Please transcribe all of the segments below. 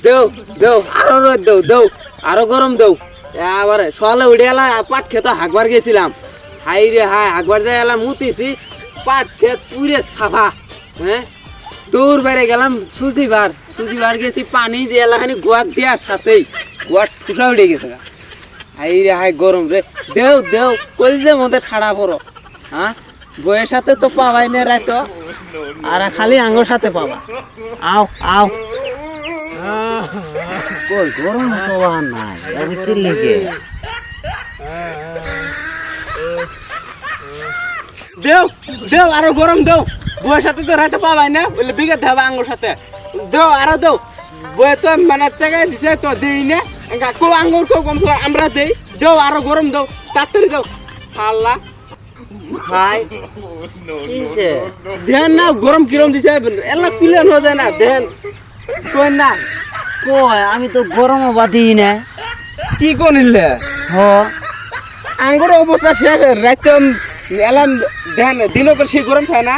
দেও দেও আরো রোদ দেও দেও আরো গরম দেও এবারে সকালে উঠে এলাম পাট খেতে হাঁকবার গেছিলাম হাই রে হাই হাঁকবার যাই এলাম মুতিছি পাট খেত পুরে সাফা হ্যাঁ দৌড় বেড়ে গেলাম সুজিবার গেছি পানি দিয়ে এলাকানি গোয়ার দেওয়ার সাথেই গোয়ার ঠুসা উঠে গেছে গা হাই রে হাই গরম রে দেও দেও কলজে মধ্যে ঠাড়া পড়ো হ্যাঁ বইয়ের সাথে তো পাবাই না রাইতো আর খালি আঙ্গুর সাথে পাবা আও আও কই গরম তো আর নাই আমি চিল্লিকে দেও দেও আরো গরম দেও বইয়ের সাথে তো রাইতো পাবাই না বলে বিঘা দেবা আঙ্গুর সাথে দেও আরো দেও বইয়ে তো মানে জায়গায় দিছে তো দেই না কো আঙ্গুর কো কম আমরা দেই দেও আরো গরম দেও তাড়াতাড়ি দেও আল্লাহ ভাই কিছে দেন না গরম কিরম দিছে এলা পিলেন হয়ে যায় না দেন কই না কই আমি তো গরমও বাদি না কি করিলে হ আঙ্গুর অবস্থা শেষ রাতে এলাম দেন দিন পর সেই গরম খায় না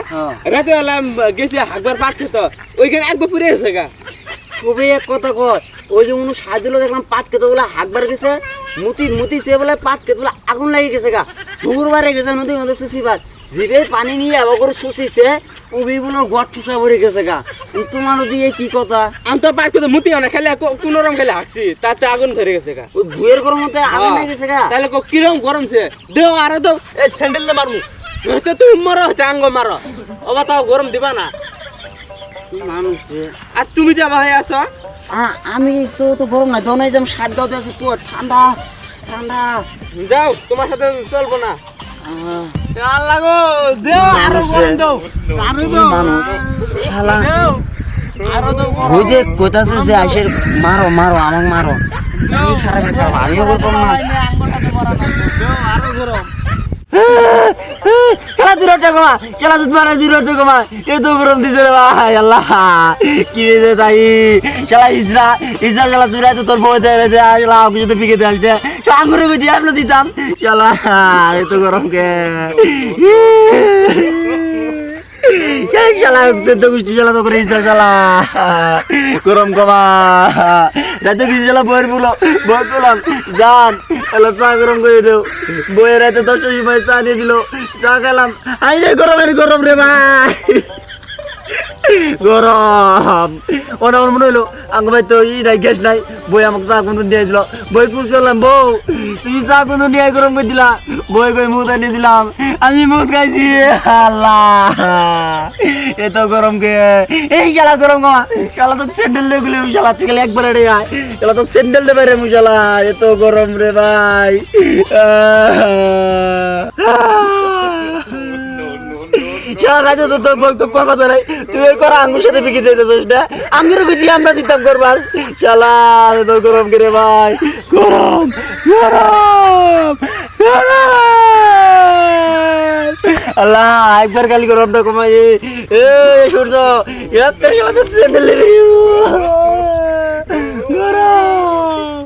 রাতে এলাম গেছে হাগবার পাট খেত ওইখানে একবার পুড়ে গেছে গা খুবই এক কথা কয় ওই যে উনি সাহায্য দেখলাম পাট খেতে বলে হাঁকবার গেছে মুতি সে বলে পাট খেতে বলে আগুন লাগে গেছে গা ধুর বারে গেছে নদীর মধ্যে শুষিবার জিভে পানি নিয়ে আবার করে শুষিছে উবি বলে ঘর ঠুসা ভরে গেছে গা তোমার দিয়ে কি কথা আমি তো পাট খেতে মুতি না খেলে কোনো রকম খেলে হাঁকছি তাতে আগুন ধরে গেছে গা ওই ভুয়ের গরম মধ্যে আগুন লাগে গেছে গা তাহলে কিরকম গরমছে দেও আরো দেও এই স্যান্ডেল দিয়ে মারমু হয়তো তুমি মারো হয়তো আঙ্গ মারো অবা তাও গরম দিবা না মানুষ আর তুমি যা ভাই আসো আমি তো গরম না দনাই যেমন শার্ট দাও আছে তো ঠান্ডা ঠান্ডা যাও তোমার সাথে চলবো না আল্লাহ গো দেও আরো গরম দাও আরো দাও মানুষ শালা দেও আরো দাও ওই যে কোথাছে যে আইসের মারো মারো আমাকে মারো কি খারাপ আমিও বলবো না আরো গরম খেলা দূরটা কমা খেলা দুধ মারা দূরটা কমা এ তো গরম দিছে রে ভাই আল্লাহ কি হয়েছে তাই খেলা ইসরা খেলা দূরে তো তোর বউ দেয় খেলা আমি যদি পিকে দিয়ে আঙুরে দিয়ে আপনি দিতাম খেলা এ তো গরম কে শালা চোদ্দ গোষ্ঠী চালা তো করে ইসরা চালা গরম কমা রাতে কিছু চালা বইয়ের বই করলাম যান এলো চা গরম করে দেও বইয়ের রাতে 10টার সময় চা দিয়ে দিল চা খেলাম আই রে গরম রে ভাই গরম ওনা আমার মনে হইলো আঙ্গ ভাই তো নাই গ্যাস নাই বই আমাকে চা কুন্দন দিয়ে দিল বই পুষ করলাম বউ তুমি চা কুন্দন দিয়ে গরম করে দিলা বই কই মুখ আনিয়ে দিলাম আমি মুখ খাইছি আল্লাহ এত গরম কে এই শালা গরম গা শালা তো স্যান্ডেল দিয়ে গুলো শালা তুই গেলে একবার রে আয় শালা তো স্যান্ডেল দেবে রে মুশালা এত গরম রে ভাই শালা তো তোর বল তো করবা ধরে তুই ওই করা আঙ্গুর সাথে বিকে দিতেছিস না আঙ্গুর গুজি আমরা দিতাম করবার শালা এত গরম কে রে ভাই গরম গরম গরম আল্লাহ একবার খালি গরমটা কমাই এ সূর্য একটা শালা তো স্যান্ডেল দেবে গরম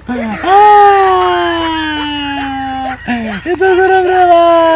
এত গরম রে ভাই